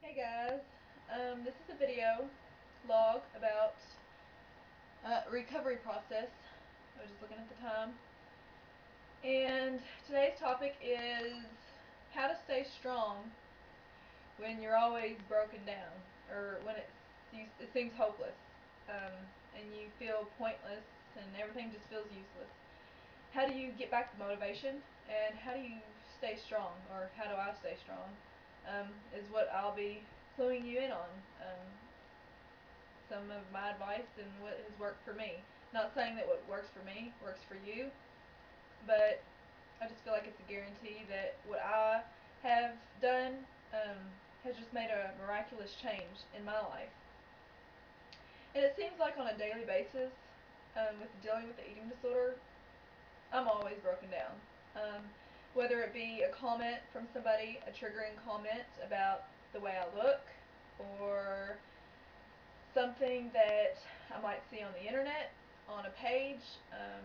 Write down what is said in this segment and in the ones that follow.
Hey guys, this is a video log about recovery process. I was just looking at the time. And today's topic is how to stay strong when you're always broken down, or when it seems hopeless, and you feel pointless and everything just feels useless. How do you get back the motivation, and how do you stay strong, or how do I stay strong, is what I'll be cluing you in on. Some of my advice and what has worked for me. Not saying that what works for me works for you, but I just feel like it's a guarantee that what I have done has just made a miraculous change in my life. And it seems like on a daily basis, with dealing with the eating disorder, I'm always broken down. Um, whether it be a comment from somebody, a triggering comment about the way I look, or something that I might see on the internet, on a page, uh,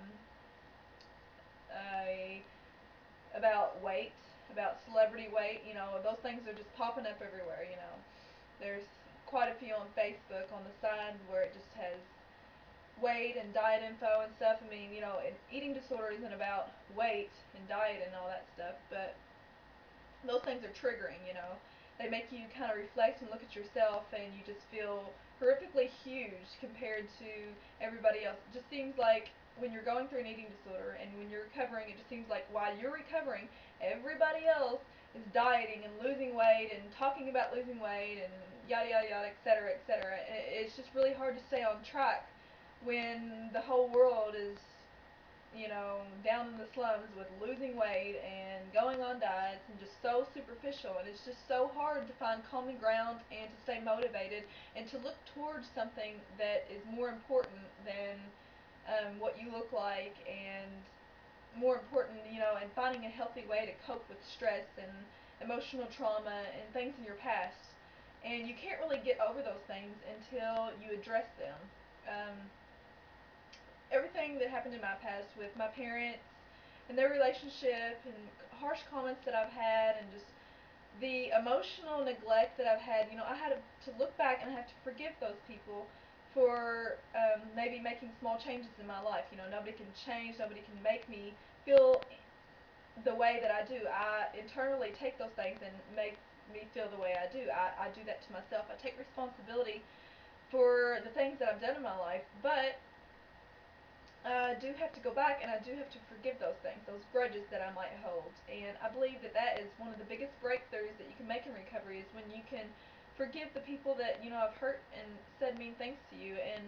about weight, about celebrity weight. Those things are just popping up everywhere. There's quite a few on Facebook on the side where it just has weight and diet info and stuff. I mean, an eating disorder isn't about weight and diet and all that stuff, but those things are triggering. They make you kind of reflect and look at yourself, and you just feel horrifically huge compared to everybody else. It just seems like when you're going through an eating disorder and when you're recovering, it just seems like while you're recovering, everybody else is dieting and losing weight and talking about losing weight and yada yada yada, etc., etc. It's just really hard to stay on track when the whole world is down in the slums with losing weight and going on diets and just so superficial. And it's just so hard to find common ground and to stay motivated and to look towards something that is more important than what you look like, and more important, and finding a healthy way to cope with stress and emotional trauma and things in your past. And you can't really get over those things until you address them. Um, Everything that happened in my past with my parents and their relationship, and harsh comments that I've had, and just the emotional neglect that I've had, I had to look back and I have to forgive those people for maybe making small changes in my life. Nobody can change, nobody can make me feel the way that I do. I internally take those things and make me feel the way I do. I do that to myself. I take responsibility for the things that I've done in my life, but I do have to go back and I do have to forgive those things, those grudges that I might hold. And I believe that that is one of the biggest breakthroughs that you can make in recovery, is when you can forgive the people that have hurt and said mean things to you. And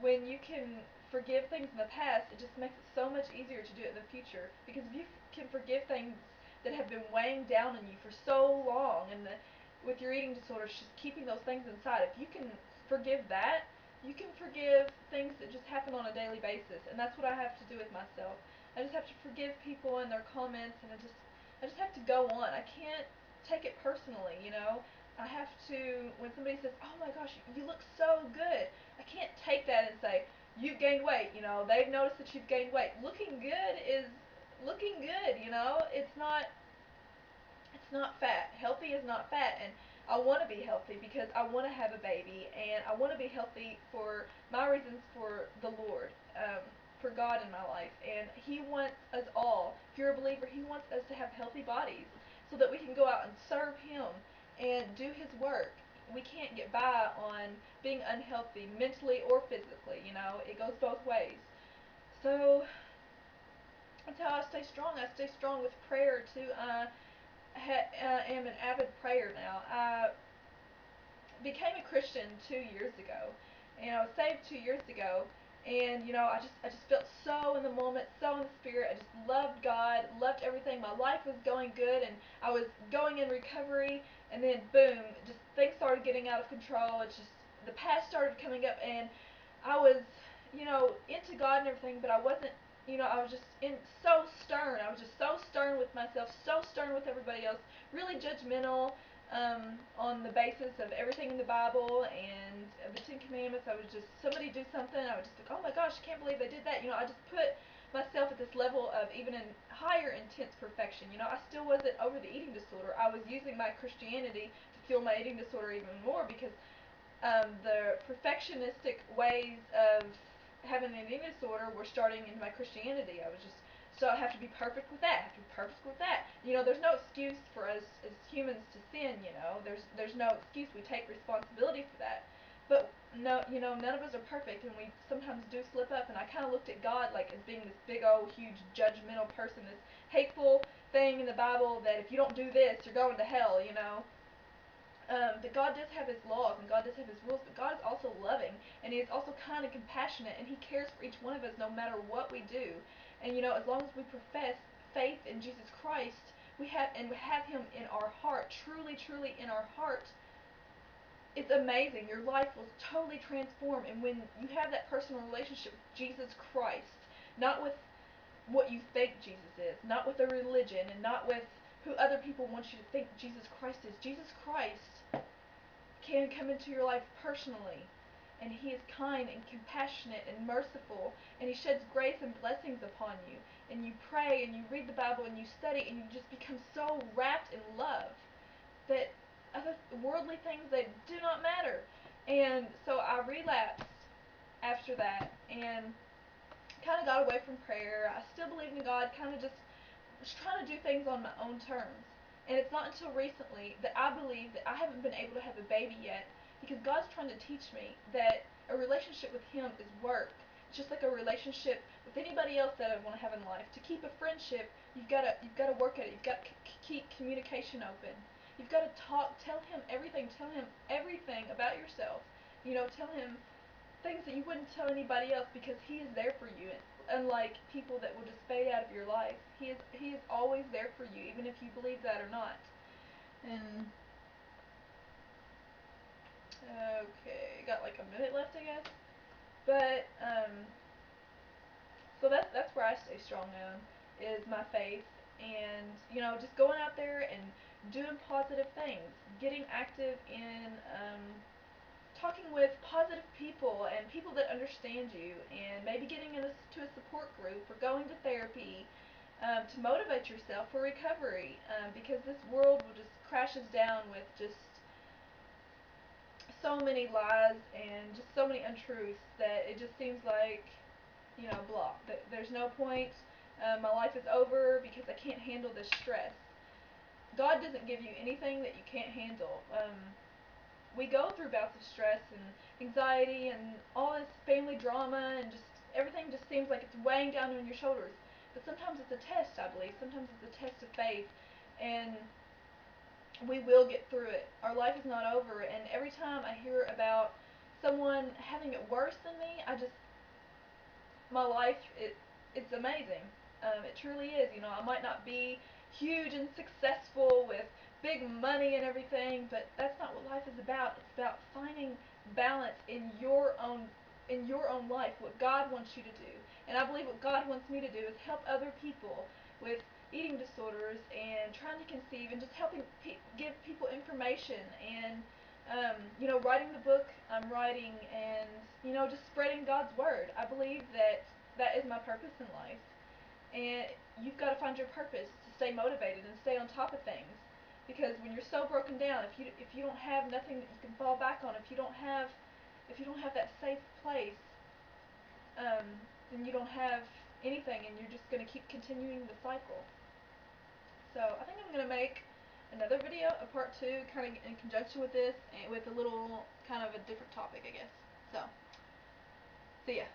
when you can forgive things in the past, it just makes it so much easier to do it in the future. Because if you can forgive things that have been weighing down on you for so long, and with your eating disorders, just keeping those things inside, if you can forgive that, you can forgive things that just happen on a daily basis. And that's what I have to do with myself. I just have to forgive people and their comments, and I just have to go on. I can't take it personally. I have to, when somebody says, "Oh my gosh, you look so good," I can't take that and say, "You've gained weight." They've noticed that you've gained weight. Looking good is looking good. It's not fat. Healthy is not fat, and I want to be healthy because I want to have a baby, and I want to be healthy for my reasons, for the Lord, for God in my life. And He wants us all, if you're a believer, He wants us to have healthy bodies so that we can go out and serve Him and do His work. We can't get by on being unhealthy mentally or physically. It goes both ways. So that's how I stay strong. I stay strong with prayer too. Am an avid prayer now. I became a Christian 2 years ago, and I was saved 2 years ago. And I just felt so in the moment, so in the spirit. I just loved God, loved everything. My life was going good, and I was going in recovery. And then boom, just things started getting out of control. It's just the past started coming up, and I was into God and everything, but I wasn't. I was just so stern. I was just so stern with myself, so stern with everybody else, really judgmental, on the basis of everything in the Bible and the Ten Commandments. I would just, somebody do something, I would just think, oh my gosh, I can't believe they did that. I just put myself at this level of even in higher intense perfection. I still wasn't over the eating disorder. I was using my Christianity to fuel my eating disorder even more, because the perfectionistic ways of having an eating disorder were starting in my Christianity. I was just, so I have to be perfect with that, I have to be perfect with that. You know, there's no excuse for us as humans to sin, you know. There's no excuse. We take responsibility for that. But no, you know, none of us are perfect, and we sometimes do slip up. And I kind of looked at God like as being this big old huge judgmental person, this hateful thing in the Bible that if you don't do this, you're going to hell, you know. But God does have His laws, and God does have His rules, but God is also loving, and He is also kind and compassionate, and He cares for each one of us no matter what we do. And you know, as long as we profess faith in Jesus Christ, we have Him in our heart, truly, truly in our heart, it's amazing. Your life will totally transform, and when you have that personal relationship with Jesus Christ, not with what you think Jesus is, not with a religion, and not with who other people want you to think Jesus Christ is. Jesus Christ can come into your life personally, and He is kind and compassionate and merciful, and He sheds grace and blessings upon you, and you pray and you read the Bible and you study, and you just become so wrapped in love that other worldly things, they do not matter. And so I relapsed after that and kind of got away from prayer. I still believed in God, kind of just was trying to do things on my own terms. And it's not until recently that I believe that I haven't been able to have a baby yet, because God's trying to teach me that a relationship with Him is work. It's just like a relationship with anybody else that I want to have in life. To keep a friendship, you've got to work at it. You've got to keep communication open. You've got to tell Him everything about yourself. You know, tell Him things that you wouldn't tell anybody else, because He is there for you. Unlike people that will just fade out of your life, He is always there for you, even if you believe that or not. And okay, got like a minute left, I guess. But so that's where I stay strong on, is my faith, and you know, just going out there and doing positive things, getting active in talking with positive people and people that understand you, and maybe getting into a support group or going to therapy to motivate yourself for recovery, because this world will just crashes down with just so many lies and just so many untruths that it just seems like, you know, blah. There's no point. My life is over because I can't handle this stress. God doesn't give you anything that you can't handle. We go through bouts of stress and anxiety and all this family drama, and just everything just seems like it's weighing down on your shoulders. But sometimes it's a test, I believe. Sometimes it's a test of faith, and we will get through it. Our life is not over, and every time I hear about someone having it worse than me, my life, it's amazing. It truly is. You know, I might not be huge and successful with big money and everything, but that's not what life is about. It's about finding balance in your own life, what God wants you to do. And I believe what God wants me to do is help other people with eating disorders and trying to conceive, and just helping give people information, and you know, writing the book I'm writing, and you know, just spreading God's word. I believe that that is my purpose in life, and you've got to find your purpose to stay motivated and stay on top of things. Because when you're so broken down, if you don't have nothing that you can fall back on, if you don't have that safe place, then you don't have anything, and you're just going to keep continuing the cycle. So I think I'm going to make another video, a part 2, kind of in conjunction with this, and with a little kind of a different topic, I guess. So, see ya.